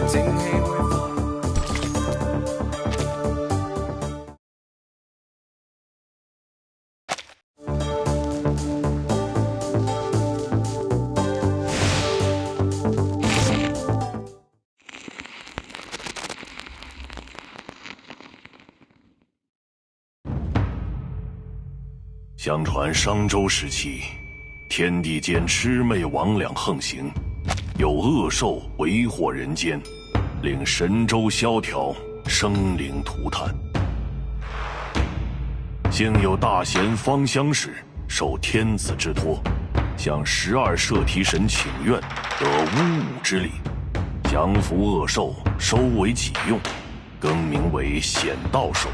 正氣回復。相传商周时期，天地间魑魅魍魉横行，有恶兽为祸人间，令神州萧条，生灵涂炭。幸有大贤方相氏受天子之托，向12摄提神请愿，得巫武之力，降服恶兽，收为己用，更名为显道兽。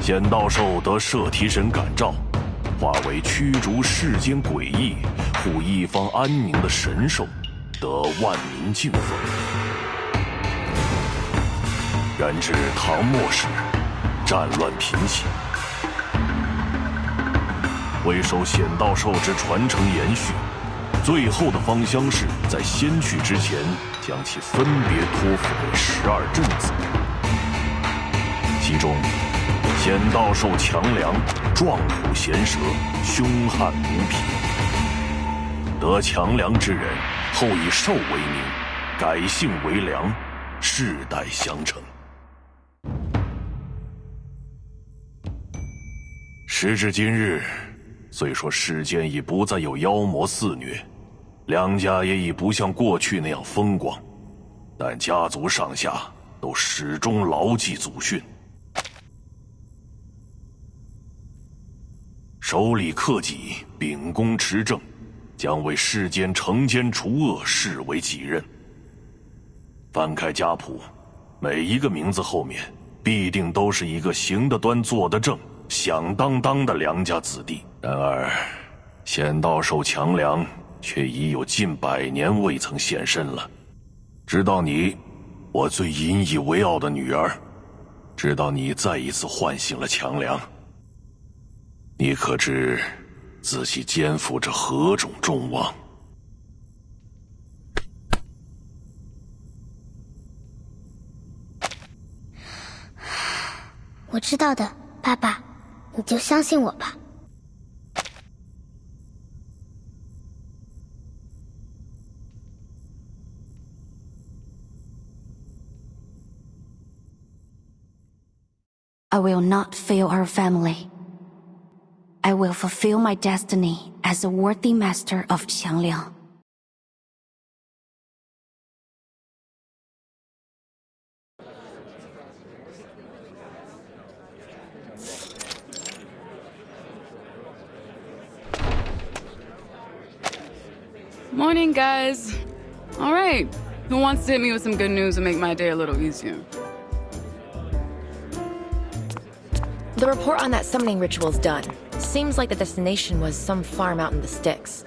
显道兽得摄提神感召，化为驱逐世间诡异、护一方安宁的神兽，得万民敬奉。然至唐末时，战乱频起，为受显道兽之传承延续，最后的方相氏在先去之前，将其分别托付给12镇子，其中显道兽强梁，壮虎衔蛇，凶悍无匹。得强梁之人，后以兽为名，改姓为梁，世代相承。时至今日，虽说世间已不再有妖魔肆虐，梁家也已不像过去那样风光，但家族上下都始终牢记祖训，守礼克己，秉公持正，将为世间惩奸除恶视为己任。翻开家谱，每一个名字后面必定都是一个行得端坐得正、响当当的良家子弟。然而显道兽强梁却已有近100年未曾现身了。直到你，我最引以为傲的女儿，直到你再一次唤醒了强梁，你可知自己肩负着何种重望？我知道的，爸爸，你就相信我吧。I will not fail our family. I will fulfill my destiny as a worthy master of Xiangliang. Morning, guys. All right, who wants to hit me with some good news and make my day a little easier? The report on that summoning ritual's done. Seems like the destination was some farm out in the sticks.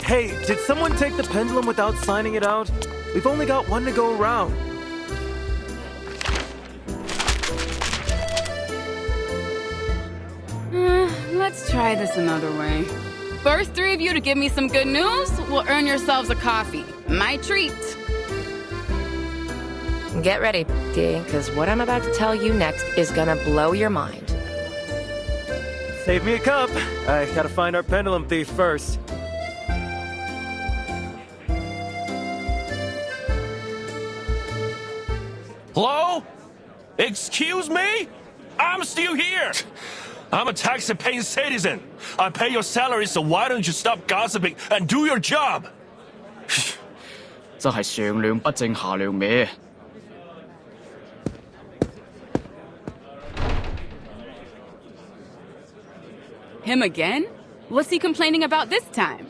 Hey, did someone take the pendulum without signing it out? We've only got one to go around. Let's try this another way. First 3 of you to give me some good news will earn yourselves a coffee. My treat. Get ready, D, because what I'm about to tell you next is gonna blow your mind. Save me a cup. I gotta find our pendulum thief first. Hello? Excuse me? I'm still here. I'm a tax-paying citizen. I pay your salary, so why don't you stop gossiping and do your job? 真係上梁不正下梁歪。Him again? What's he complaining about this time?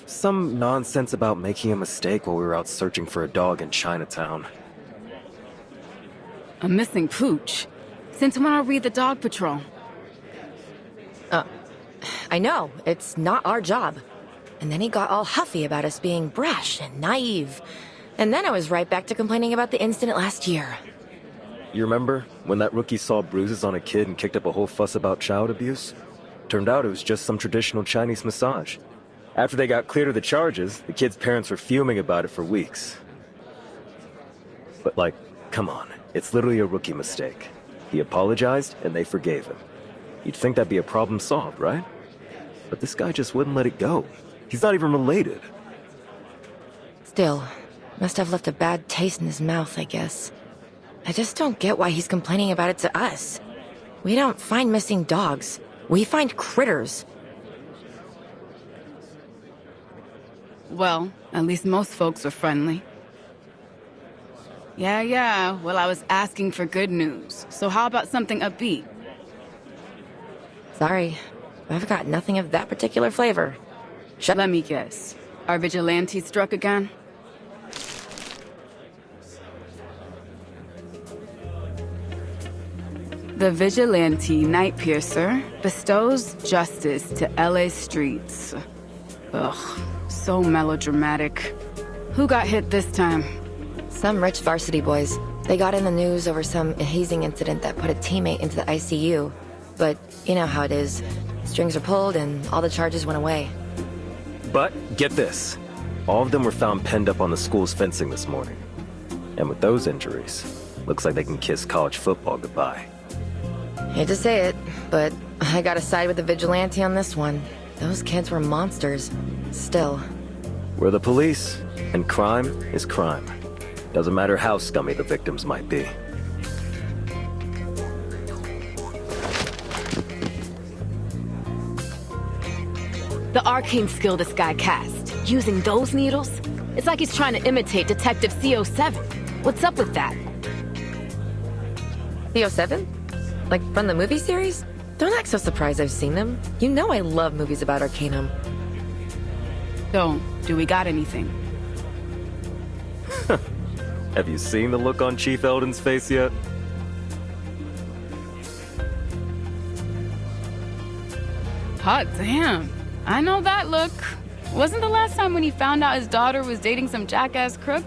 Some nonsense about making a mistake while we were out searching for a dog in Chinatown. A missing pooch? Since when are we the dog patrol? I know, it's not our job. And then he got all huffy about us being brash and naive. And then I was right back to complaining about the incident last year. You remember when that rookie saw bruises on a kid and kicked up a whole fuss about child abuse? Turned out it was just some traditional Chinese massage. After they got cleared of the charges, the kid's parents were fuming about it for weeks. But like, come on, it's literally a rookie mistake. He apologized and they forgave him. You'd think that'd be a problem solved, right? But this guy just wouldn't let it go. He's not even related. Still, must have left a bad taste in his mouth, I guess. I just don't get why he's complaining about it to us. We don't find missing dogs. We find critters. Well, at least most folks were friendly. Yeah, well, I was asking for good news. So how about something upbeat? Sorry, I've got nothing of that particular flavor. Let me guess. Our vigilante struck again? The vigilante night piercer bestows justice to LA streets. Ugh, so melodramatic. Who got hit this time? Some rich varsity boys. They got in the news over some hazing incident that put a teammate into the ICU. But you know how it is. Strings are pulled and all the charges went away. But get this. All of them were found penned up on the school's fencing this morning. And with those injuries, looks like they can kiss college football goodbye. Hate to say it, but I gotta side with the vigilante on this one. Those kids were monsters. Still. We're the police, and crime is crime. Doesn't matter how scummy the victims might be. The arcane skill this guy cast, using those needles? It's like he's trying to imitate Detective CO7. What's up with that? CO7? Like from the movie series? Don't act so surprised I've seen them. You know I love movies about Arcanum. So, do we got anything? Have you seen the look on Chief Eldon's face yet? Hot damn. I know that look. Wasn't the last time when he found out his daughter was dating some jackass crook?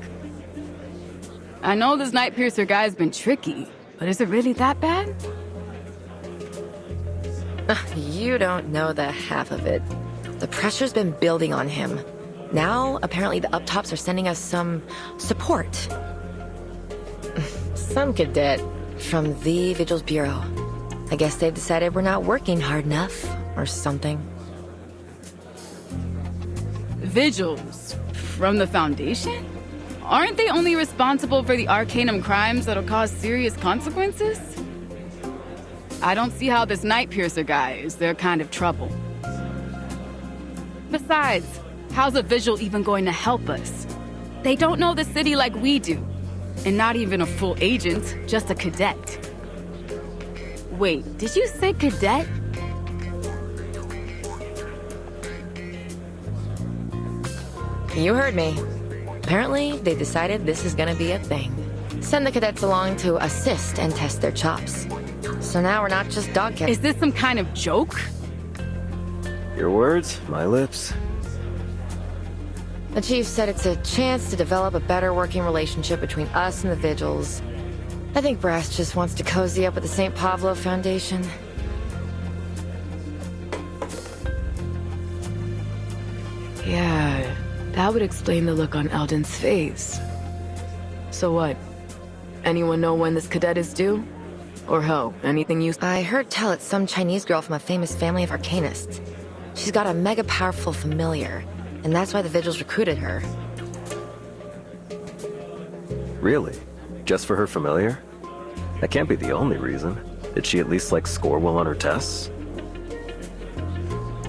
I know this Night Piercer guy's been tricky, but is it really that bad? You don't know the half of it. The pressure's been building on him. Now, apparently the up-tops are sending us some support. Some cadet from the Vigils Bureau. I guess they've decided we're not working hard enough, or something. Vigils? From the Foundation? Aren't they only responsible for the Arcanum crimes that'll cause serious consequences? I don't see how this Night Piercer guy is their kind of trouble. Besides, how's a Vigil even going to help us? They don't know the city like we do. And not even a full agent, just a cadet. Wait, did you say cadet? You heard me. Apparently, they decided this is gonna be a thing. Send the cadets along to assist and test their chops. So now we're not just dog catchers. Is this some kind of joke? Your words, my lips. The chief said it's a chance to develop a better working relationship between us and the Vigils. I think Brass just wants to cozy up with the St. Pavlo Foundation. Yeah, that would explain the look on Eldon's face. So what? Anyone know when this cadet is due? Or hell, anything you— I heard tell it's some Chinese girl from a famous family of arcanists. She's got a mega powerful familiar, and that's why the Vigils recruited her. Really? Just for her familiar? That can't be the only reason. Did she at least, like, score well on her tests?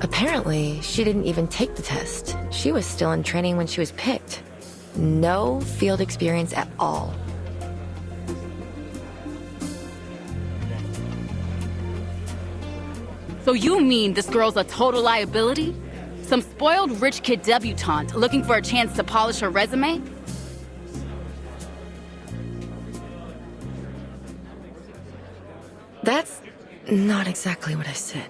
Apparently, she didn't even take the test. She was still in training when she was picked. No field experience at all. So you mean this girl's a total liability? Some spoiled rich kid debutante looking for a chance to polish her resume? That's not exactly what I said.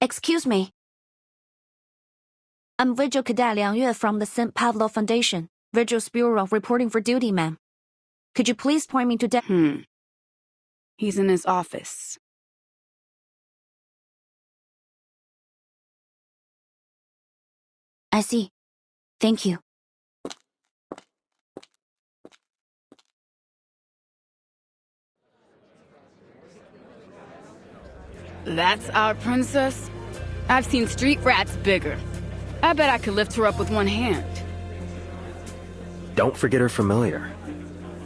Excuse me. I'm Vigil Cadet Liang Yue from the St. Pavlo Foundation. Vigil's Bureau reporting for duty, ma'am. Could you please point me to He's in his office. I see. Thank you. That's our princess? I've seen street rats bigger. I bet I could lift her up with one hand. Don't forget her familiar.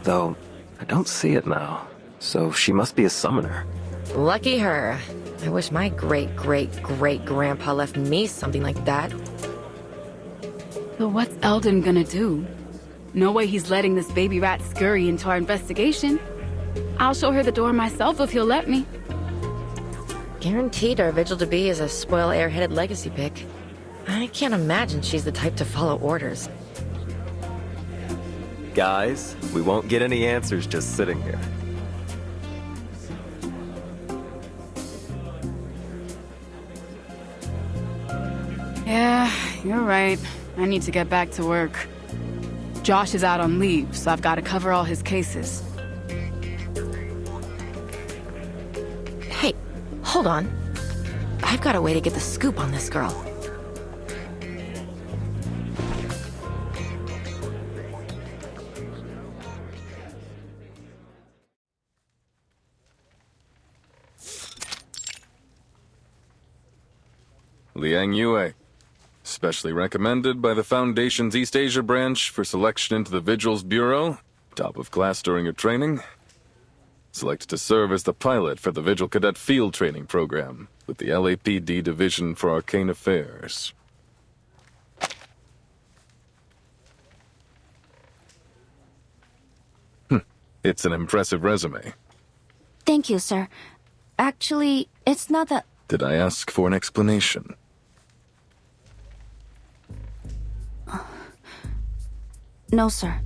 Though, I don't see it now, so she must be a summoner. Lucky her. I wish my great-great-great-grandpa left me something like that. So what's Eldon gonna do? No way he's letting this baby rat scurry into our investigation. I'll show her the door myself if he'll let me. Guaranteed our Vigil-to-be is a spoil airheaded legacy pick. I can't imagine she's the type to follow orders. Guys, we won't get any answers just sitting here. Yeah, you're right. I need to get back to work. Josh is out on leave, so I've got to cover all his cases. Hey, hold on. I've got a way to get the scoop on this girl. Liang Yue. Specially recommended by the Foundation's East Asia branch for selection into the Vigil's Bureau. Top of class during your training. Selected to serve as the pilot for the Vigil Cadet Field Training Program with the LAPD Division for Arcane Affairs. It's an impressive resume. Thank you, sir. Actually, it's not that... Did I ask for an explanation? No, sir.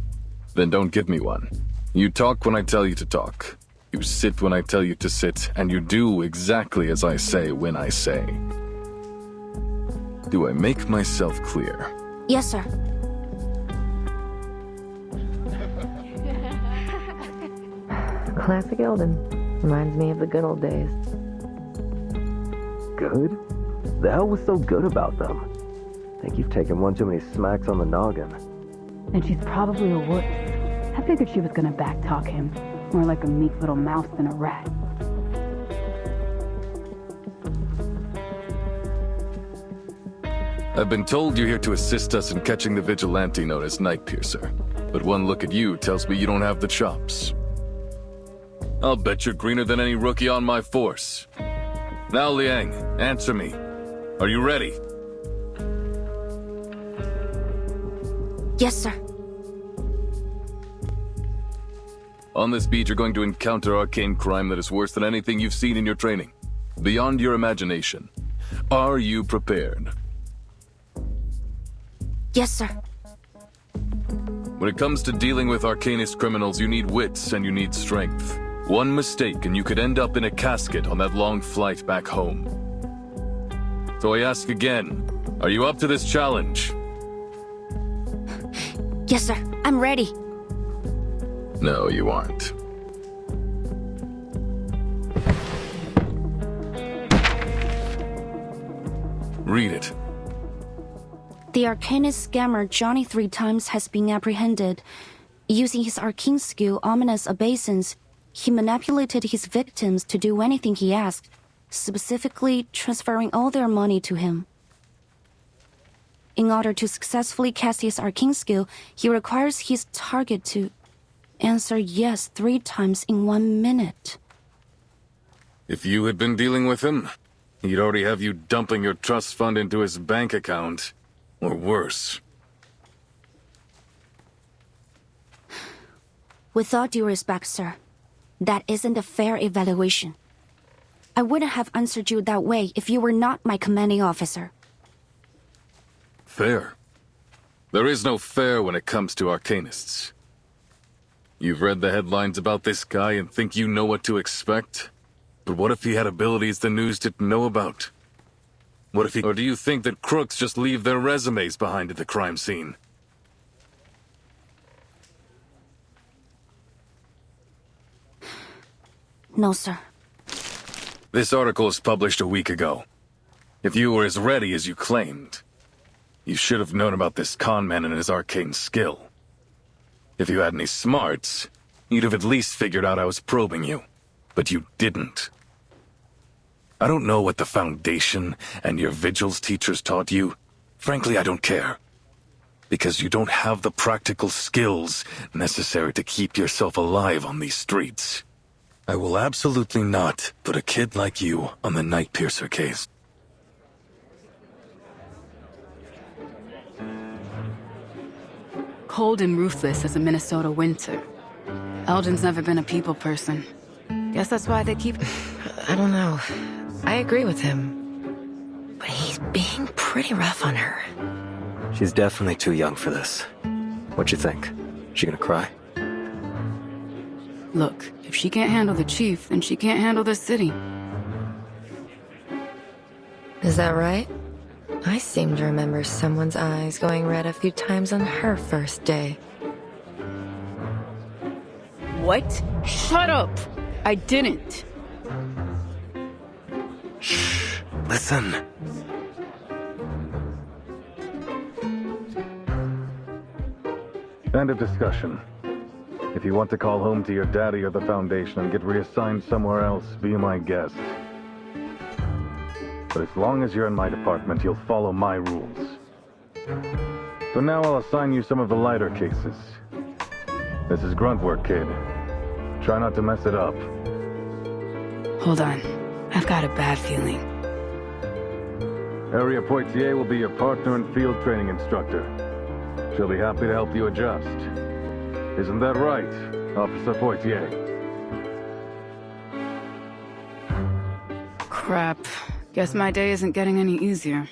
Then don't give me one. You talk when I tell you to talk. You sit when I tell you to sit, and you do exactly as I say when I say. Do I make myself clear? Yes, sir. Classic Eldon. Reminds me of the good old days. Good? The hell was so good about them? Think you've taken one too many smacks on the noggin. And she's probably a wuss. I figured she was gonna backtalk him. More like a meek little mouse than a rat. I've been told you're here to assist us in catching the vigilante known as Night Piercer. But one look at you tells me you don't have the chops. I'll bet you're greener than any rookie on my force. Now, Liang, answer me. Are you ready? Yes, sir. On this beat, you're going to encounter arcane crime that is worse than anything you've seen in your training. Beyond your imagination. Are you prepared? Yes, sir. When it comes to dealing with arcanist criminals, you need wits and you need strength. One mistake and you could end up in a casket on that long flight back home. So I ask again, are you up to this challenge? Yes, sir. I'm ready. No, you aren't. Read it. The arcanist scammer Johnny 3 times has been apprehended. Using his arcane skill, ominous obeisance, he manipulated his victims to do anything he asked, specifically transferring all their money to him. In order to successfully cast his arcane skill, he requires his target to answer yes 3 times in 1 minute. If you had been dealing with him, he'd already have you dumping your trust fund into his bank account. Or worse. With all due respect, sir, that isn't a fair evaluation. I wouldn't have answered you that way if you were not my commanding officer. Fair? There is no fair when it comes to arcanists. You've read the headlines about this guy and think you know what to expect? But what if he had abilities the news didn't know about? What if he... Or do you think that crooks just leave their resumes behind at the crime scene? No, sir. This article was published a week ago. If you were as ready as you claimed, you should have known about this con man and his arcane skill. If you had any smarts, you'd have at least figured out I was probing you. But you didn't. I don't know what the Foundation and your vigils teachers taught you. Frankly, I don't care. Because you don't have the practical skills necessary to keep yourself alive on these streets. I will absolutely not put a kid like you on the Night Piercer case. Cold and ruthless as a Minnesota winter. Elgin's never been a people person. Guess that's why they keep... I don't know. I agree with him. But he's being pretty rough on her. She's definitely too young for this. What you think? She gonna cry? Look, if she can't handle the chief, then she can't handle the city. Is that right? I seem to remember someone's eyes going red a few times on her first day. What? Shut up! I didn't. Shh. Listen. End of discussion. If you want to call home to your daddy or the Foundation and get reassigned somewhere else, be my guest. But as long as you're in my department, you'll follow my rules. So now I'll assign you some of the lighter cases. This is grunt work, kid. Try not to mess it up. Hold on. I've got a bad feeling. Area Poitier will be your partner and field training instructor. She'll be happy to help you adjust. Isn't that right, Officer Poitier? Crap. Guess my day isn't getting any easier.